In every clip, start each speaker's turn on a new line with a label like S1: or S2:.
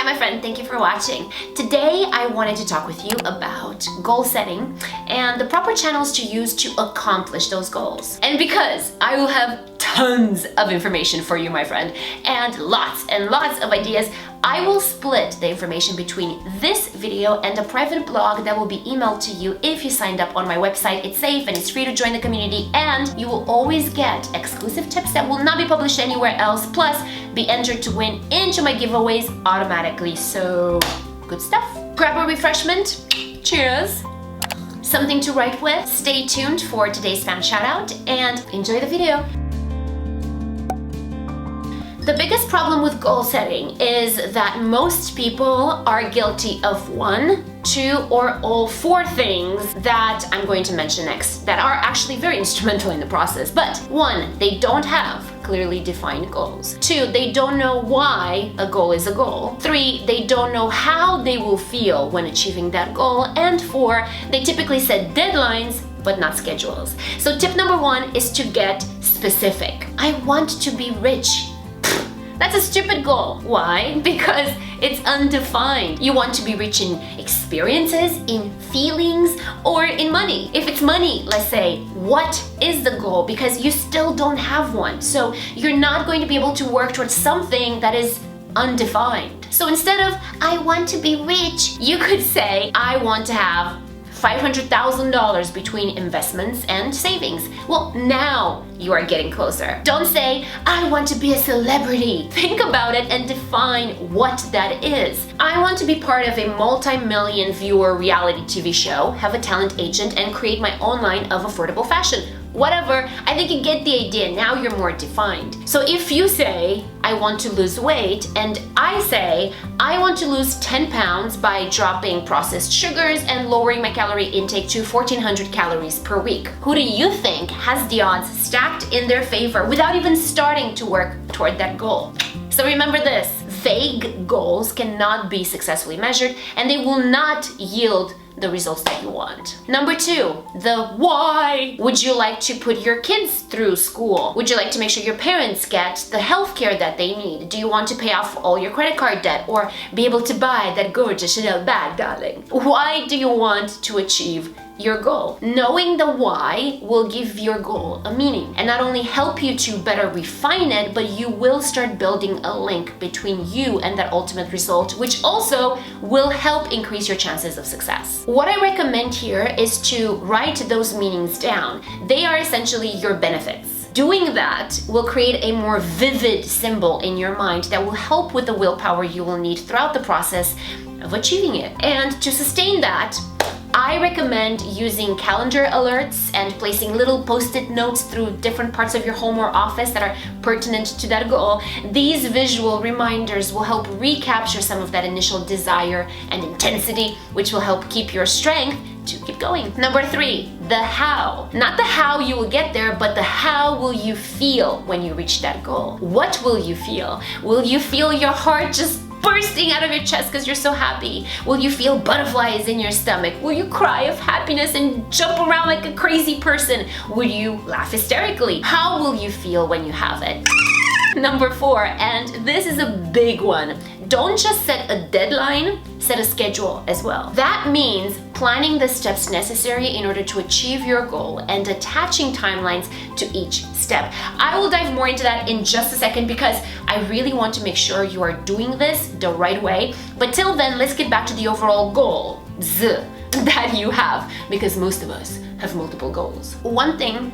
S1: My friend, thank you for watching. Today I wanted to talk with you about goal setting and the proper channels to use to accomplish those goals. And because I will have tons of information for you, my friend, and lots of ideas, I will split the information between this video and a private blog that will be emailed to you if you signed up on my website. It's safe and it's free to join the community, and you will always get exclusive tips that will not be published anywhere else, plus be entered to win into my giveaways automatically. So, good stuff. Grab a refreshment. Cheers. Something to write with. Stay tuned for today's fan shoutout and enjoy the video. The biggest problem with goal setting is that most people are guilty of one, two, or all four things that I'm going to mention next that are actually very instrumental in the process. But one, they don't have clearly defined goals. Two, they don't know why a goal is a goal. Three, they don't know how they will feel when achieving that goal. And four, they typically set deadlines but not schedules. So tip number one is to get specific. I want to be rich. That's a stupid goal. Why? Because it's undefined. You want to be rich in experiences, in feelings, or in money. If it's money, let's say, what is the goal? Because you still don't have one. So you're not going to be able to work towards something that is undefined. So instead of, I want to be rich, you could say, I want to have $500,000 between investments and savings. Well, now you are getting closer. Don't say, I want to be a celebrity. Think about it and define what that is. I want to be part of a multi-million viewer reality TV show, have a talent agent, and create my own line of affordable fashion. Whatever, I think you get the idea. Now you're more defined. So if you say, I want to lose weight, and I say, I want to lose 10 pounds by dropping processed sugars and lowering my calorie intake to 1,400 calories per week, who do you think has the odds stacked in their favor without even starting to work toward that goal? So remember this, vague goals cannot be successfully measured and they will not yield the results that you want. Number two, the why. Would you like to put your kids through school? Would you like to make sure your parents get the healthcare that they need? Do you want to pay off all your credit card debt or be able to buy that gorgeous Chanel bag, darling? Why do you want to achieve your goal? Knowing the why will give your goal a meaning and not only help you to better refine it, but you will start building a link between you and that ultimate result, which also will help increase your chances of success. What I recommend here is to write those meanings down. They are essentially your benefits. Doing that will create a more vivid symbol in your mind that will help with the willpower you will need throughout the process of achieving it. And to sustain that, I recommend using calendar alerts and placing little post-it notes through different parts of your home or office that are pertinent to that goal. These visual reminders will help recapture some of that initial desire and intensity, which will help keep your strength to keep going. Number three, the how. Not the how you will get there, but the how will you feel when you reach that goal. What will you feel? Will you feel your heart just bursting out of your chest because you're so happy? Will you feel butterflies in your stomach? Will you cry of happiness and jump around like a crazy person? Will you laugh hysterically? How will you feel when you have it? Number four, and this is a big one, don't just set a deadline, set a schedule as well. That means planning the steps necessary in order to achieve your goal and attaching timelines to each step. I will dive more into that in just a second because I really want to make sure you are doing this the right way. But till then, let's get back to the overall goal that you have, because most of us have multiple goals. One thing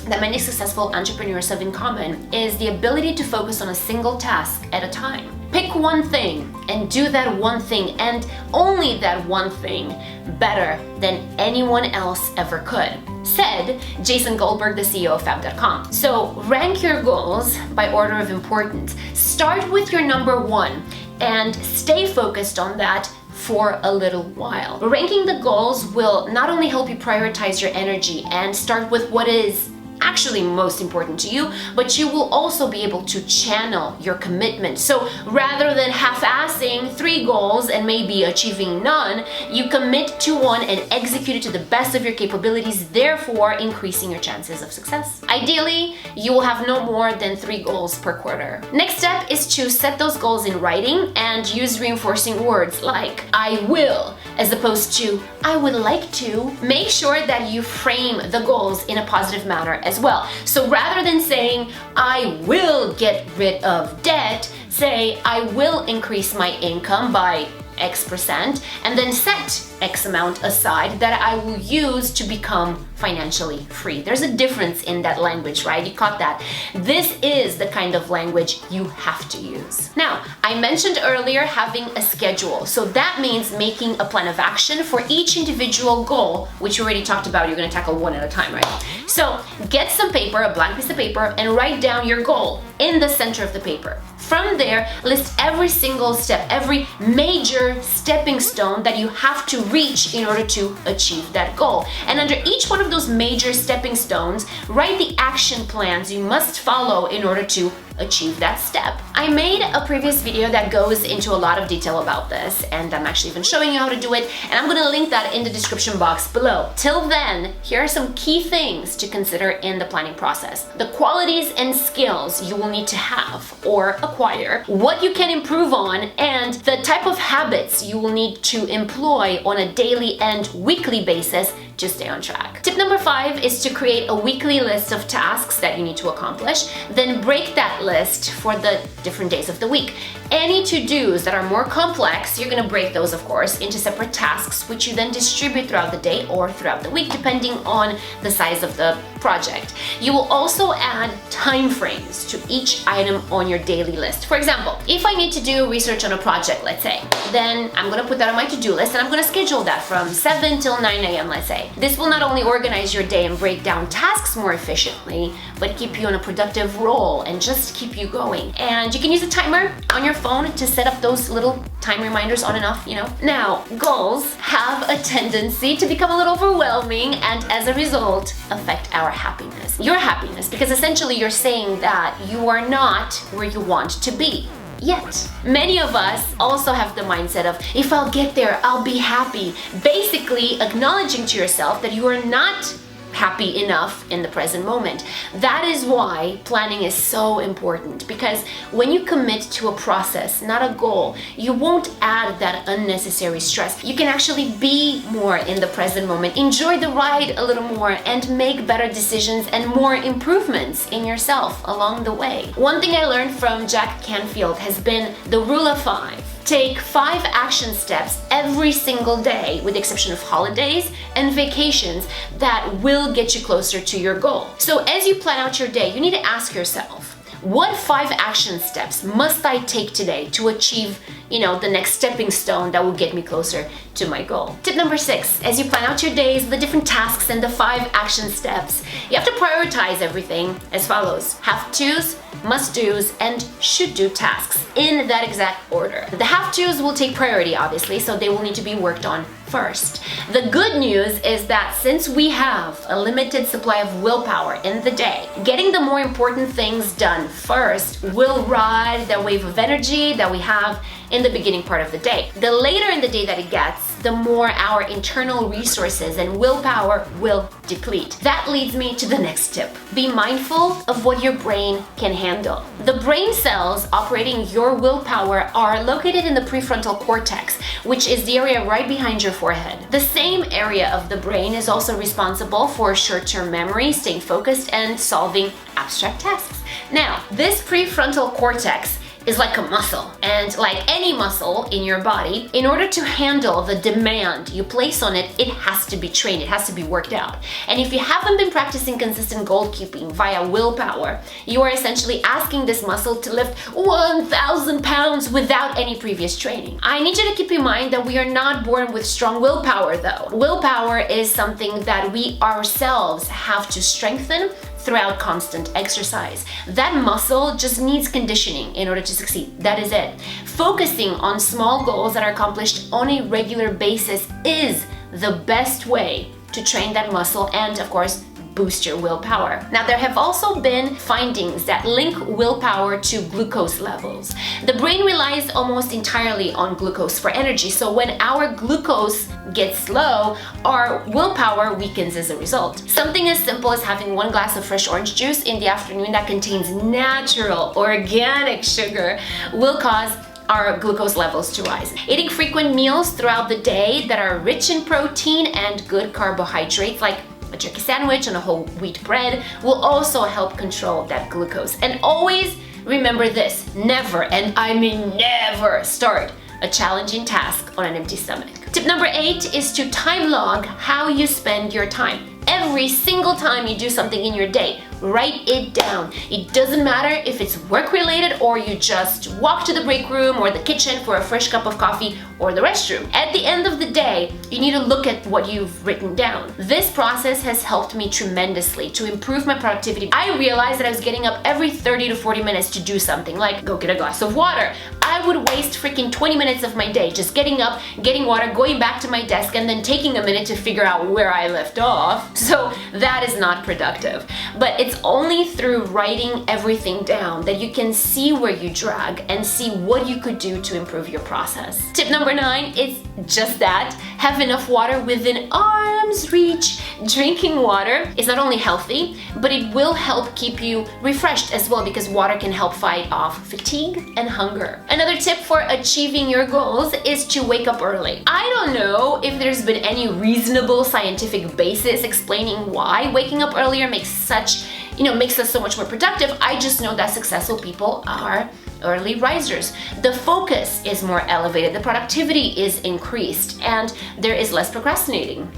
S1: that many successful entrepreneurs have in common is the ability to focus on a single task at a time. Pick one thing and do that one thing and only that one thing better than anyone else ever could, said Jason Goldberg, the CEO of ᎯℒℰXᎯ℉. So rank your goals by order of importance. Start with your number one and stay focused on that for a little while. Ranking the goals will not only help you prioritize your energy and start with what is actually most important to you, but you will also be able to channel your commitment. So rather than half-assing 3 goals and maybe achieving none, you commit to one and execute it to the best of your capabilities, therefore increasing your chances of success. Ideally, you will have no more than 3 goals per quarter. Next step is to set those goals in writing and use reinforcing words like I will, as opposed to I would like to. Make sure that you frame the goals in a positive manner as well. So rather than saying I will get rid of debt, say I will increase my income by X%, and then set X amount aside that I will use to become financially free. There's a difference in that language, right? You caught that. This is the kind of language you have to use. Now, I mentioned earlier having a schedule. So that means making a plan of action for each individual goal, which we already talked about. You're going to tackle one at a time, right? So get some paper, a blank piece of paper, and write down your goal in the center of the paper. From there, list every single step, every major stepping stone that you have to reach in order to achieve that goal. And under each one of those major stepping stones, write the action plans you must follow in order to achieve that step. I made a previous video that goes into a lot of detail about this, and I'm actually even showing you how to do it, and I'm going to link that in the description box below. Till then, here are some key things to consider in the planning process. The qualities and skills you will need to have or acquire, what you can improve on, and the type of habits you will need to employ on a daily and weekly basis to stay on track. Tip number 5 is to create a weekly list of tasks that you need to accomplish, then break that list for the different days of the week. Any to-dos that are more complex, you're going to break those, of course, into separate tasks, which you then distribute throughout the day or throughout the week, depending on the size of the project. You will also add time frames to each item on your daily list. For example, if I need to do research on a project, let's say, then I'm going to put that on my to-do list and I'm going to schedule that from 7 till 9 a.m., let's say. This will not only organize your day and break down tasks more efficiently, but keep you on a productive roll and just keep you going. And you can use a timer on your phone to set up those little time reminders on and off, you know. Now, goals have a tendency to become a little overwhelming and as a result affect our happiness. Your happiness, because essentially you're saying that you are not where you want to be yet. Many of us also have the mindset of, if I'll get there, I'll be happy. Basically acknowledging to yourself that you are not happy enough in the present moment. That is why planning is so important, because when you commit to a process, not a goal, you won't add that unnecessary stress. You can actually be more in the present moment, enjoy the ride a little more, and make better decisions and more improvements in yourself along the way. One thing I learned from Jack Canfield has been the rule of 5. Take 5 action steps every single day, with the exception of holidays and vacations, that will get you closer to your goal. So as you plan out your day, you need to ask yourself, what 5 action steps must I take today to achieve, the next stepping stone that will get me closer to my goal? Tip number 6, as you plan out your days, the different tasks and the 5 action steps, you have to prioritize everything as follows: have-tos, must-dos, and should-do tasks in that exact order. The have-tos will take priority, obviously, so they will need to be worked on first. The good news is that since we have a limited supply of willpower in the day, getting the more important things done first will ride that wave of energy that we have in the beginning part of the day. The later in the day that it gets, the more our internal resources and willpower will deplete. That leads me to the next tip. Be mindful of what your brain can handle. The brain cells operating your willpower are located in the prefrontal cortex, which is the area right behind your forehead. The same area of the brain is also responsible for short-term memory, staying focused, and solving abstract tasks. Now, this prefrontal cortex is like a muscle, and like any muscle in your body, in order to handle the demand you place on it, it has to be trained, it has to be worked out. And if you haven't been practicing consistent goal keeping via willpower, you are essentially asking this muscle to lift 1,000 pounds without any previous training. I need you to keep in mind that we are not born with strong willpower though. Willpower is something that we ourselves have to strengthen throughout constant exercise. That muscle just needs conditioning in order to succeed. That is it. Focusing on small goals that are accomplished on a regular basis is the best way to train that muscle and, of course, boost your willpower. Now, there have also been findings that link willpower to glucose levels. The brain relies almost entirely on glucose for energy, so when our glucose gets low, our willpower weakens as a result. Something as simple as having 1 glass of fresh orange juice in the afternoon that contains natural, organic sugar will cause our glucose levels to rise. Eating frequent meals throughout the day that are rich in protein and good carbohydrates, like a turkey sandwich and a whole wheat bread, will also help control that glucose. And always remember this: never, and I mean never, start a challenging task on an empty stomach. Tip number 8 is to time log how you spend your time. Every single time you do something in your day, write it down. It doesn't matter if it's work-related or you just walk to the break room or the kitchen for a fresh cup of coffee or the restroom. At the end of the day, you need to look at what you've written down. This process has helped me tremendously to improve my productivity. I realized that I was getting up every 30 to 40 minutes to do something, like go get a glass of water. I would waste freaking 20 minutes of my day just getting up, getting water, going back to my desk, and then taking a minute to figure out where I left off. So that is not productive. But it's only through writing everything down that you can see where you drag and see what you could do to improve your process. Tip number 9 is just that: have enough water within arm's reach. Drinking water is not only healthy, but it will help keep you refreshed as well, because water can help fight off fatigue and hunger. Another tip for achieving your goals is to wake up early. I don't know if there's been any reasonable scientific basis explaining why waking up earlier makes us so much more productive. I just know that successful people are early risers. The focus is more elevated, the productivity is increased, and there is less procrastinating.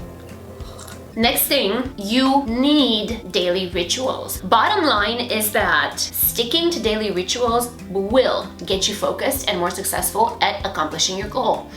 S1: Next thing, you need daily rituals. Bottom line is that sticking to daily rituals will get you focused and more successful at accomplishing your goal.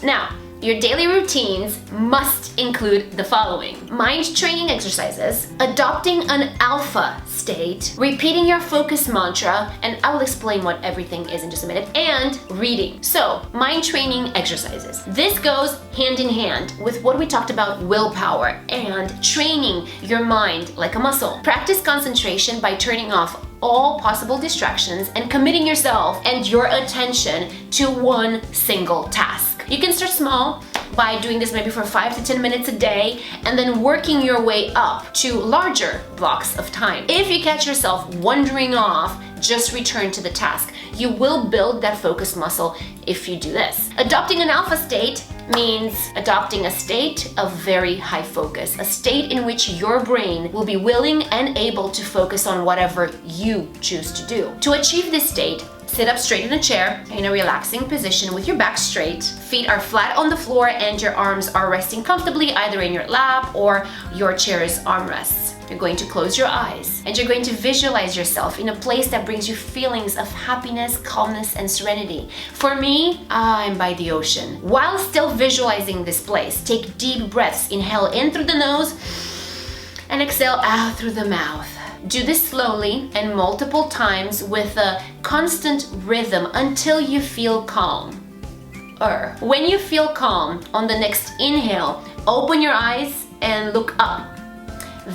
S1: Now, your daily routines must include the following: mind training exercises, adopting an alpha state, repeating your focus mantra, and I will explain what everything is in just a minute, and reading. So, mind training exercises. This goes hand in hand with what we talked about, willpower and training your mind like a muscle. Practice concentration by turning off all possible distractions and committing yourself and your attention to one single task. You can start small by doing this maybe for 5 to 10 minutes a day, and then working your way up to larger blocks of time. If you catch yourself wandering off, just return to the task. You will build that focus muscle if you do this. Adopting an alpha state means adopting a state of very high focus, a state in which your brain will be willing and able to focus on whatever you choose to do. To achieve this state, sit up straight in a chair in a relaxing position with your back straight. Feet are flat on the floor and your arms are resting comfortably either in your lap or your chair's armrests. You're going to close your eyes and you're going to visualize yourself in a place that brings you feelings of happiness, calmness, and serenity. For me, I'm by the ocean. While still visualizing this place, take deep breaths. Inhale in through the nose and exhale out through the mouth. Do this slowly and multiple times with a constant rhythm until you feel calm. When you feel calm, on the next inhale, open your eyes and look up.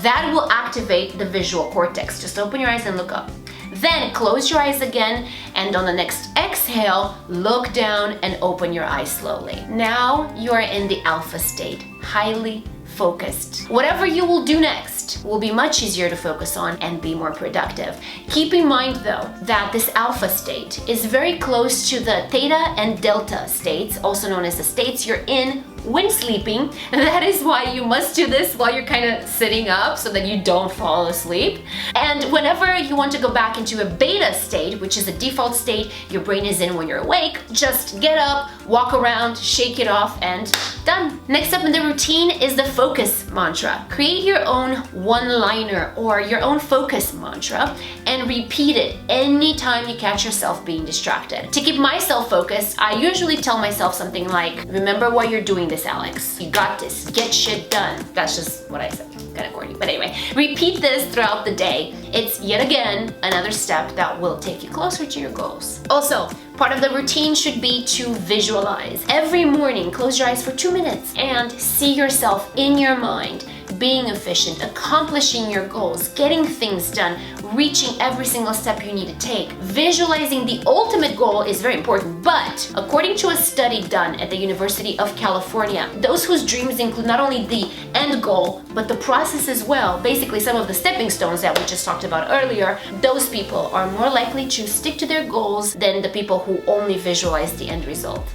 S1: That will activate the visual cortex. Just open your eyes and look up. Then close your eyes again, and on the next exhale, look down and open your eyes slowly. Now you are in the alpha state, highly focused. Whatever you will do next will be much easier to focus on and be more productive. Keep in mind though that this alpha state is very close to the theta and delta states, also known as the states you're in when sleeping. That is why you must do this while you're kind of sitting up so that you don't fall asleep. And whenever you want to go back into a beta state, which is the default state your brain is in when you're awake, just get up, walk around, shake it off, and done. Next up in the routine is the focus mantra. Create your own one-liner or your own focus mantra and repeat it anytime you catch yourself being distracted. To keep myself focused, I usually tell myself something like, remember why you're doing this, Alex. You got this. Get shit done. That's just what I said. Kind of corny. But anyway, repeat this throughout the day. It's yet again another step that will take you closer to your goals. Also, part of the routine should be to visualize. Every morning, close your eyes for 2 minutes and see yourself in your mind being efficient, accomplishing your goals, getting things done, reaching every single step you need to take. Visualizing the ultimate goal is very important, but according to a study done at the University of California, those whose dreams include not only the end goal, but the process as well, basically some of the stepping stones that we just talked about earlier, those people are more likely to stick to their goals than the people who only visualize the end result.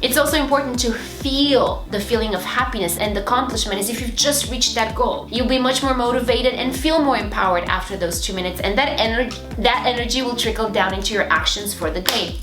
S1: It's also important to feel the feeling of happiness and accomplishment as if you've just reached that goal. You'll be much more motivated and feel more empowered after those 2 minutes, and that energy will trickle down into your actions for the day.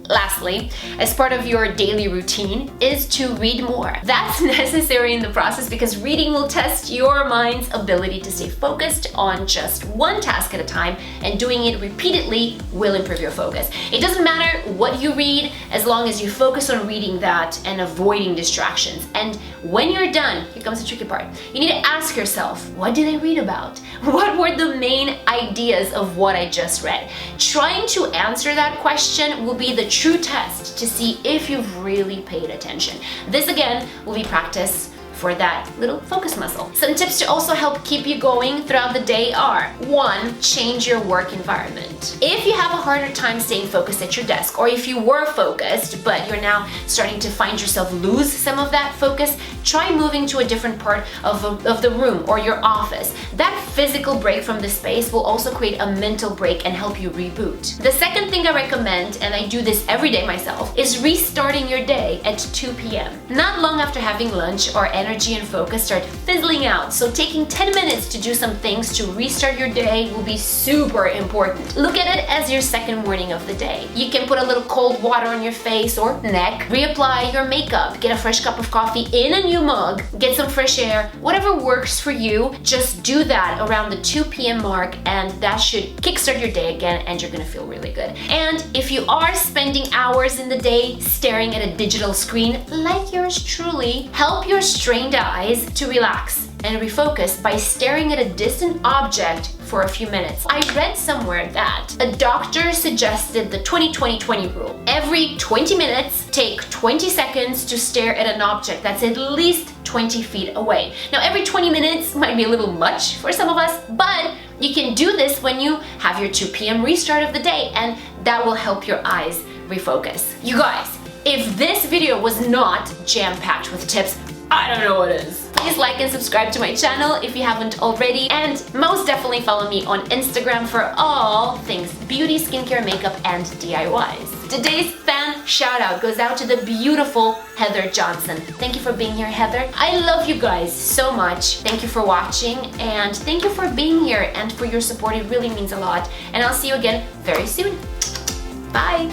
S1: Lastly, as part of your daily routine is to read more. That's necessary in the process because reading will test your mind's ability to stay focused on just one task at a time, and doing it repeatedly will improve your focus. It doesn't matter what you read as long as you focus on reading that and avoiding distractions. And when you're done, here comes the tricky part. You need to ask yourself, what did I read about? What were the main ideas of what I just read? Trying to answer that question will be the true test to see if you've really paid attention. This again will be practice for that little focus muscle. Some tips to also help keep you going throughout the day are: 1. Change your work environment. If you have a harder time staying focused at your desk, or if you were focused but you're now starting to find yourself lose some of that focus, try moving to a different part of the room or your office. That physical break from the space will also create a mental break and help you reboot. The second thing I recommend, and I do this every day myself, is restarting your day at 2 p.m. Not long after having lunch, our energy and focus start fizzling out, so taking 10 minutes to do some things to restart your day will be super important. Look at it as your second morning of the day. You can put a little cold water on your face or neck, reapply your makeup, get a fresh cup of coffee in a new mug, get some fresh air, whatever works for you. Just do that around the 2 p.m. mark, and that should kickstart your day again, and you're gonna feel really good. And if you are spending hours in the day staring at a digital screen like yours truly, help your strained eyes to relax and refocus by staring at a distant object for a few minutes. I read somewhere that a doctor suggested the 20-20-20 rule. Every 20 minutes, take 20 seconds to stare at an object that's at least 20 feet away. Now, every 20 minutes might be a little much for some of us, but you can do this when you have your 2 p.m. restart of the day, and that will help your eyes refocus. You guys, if this video was not jam-packed with tips, I don't know what is. Please like and subscribe to my channel if you haven't already, and most definitely follow me on Instagram for all things beauty, skincare, makeup, and DIYs. Today's fan shout out goes out to the beautiful Heather Johnson. Thank you for being here, Heather. I love you guys so much. Thank you for watching, and thank you for being here and for your support. It really means a lot. And I'll see you again very soon. Bye.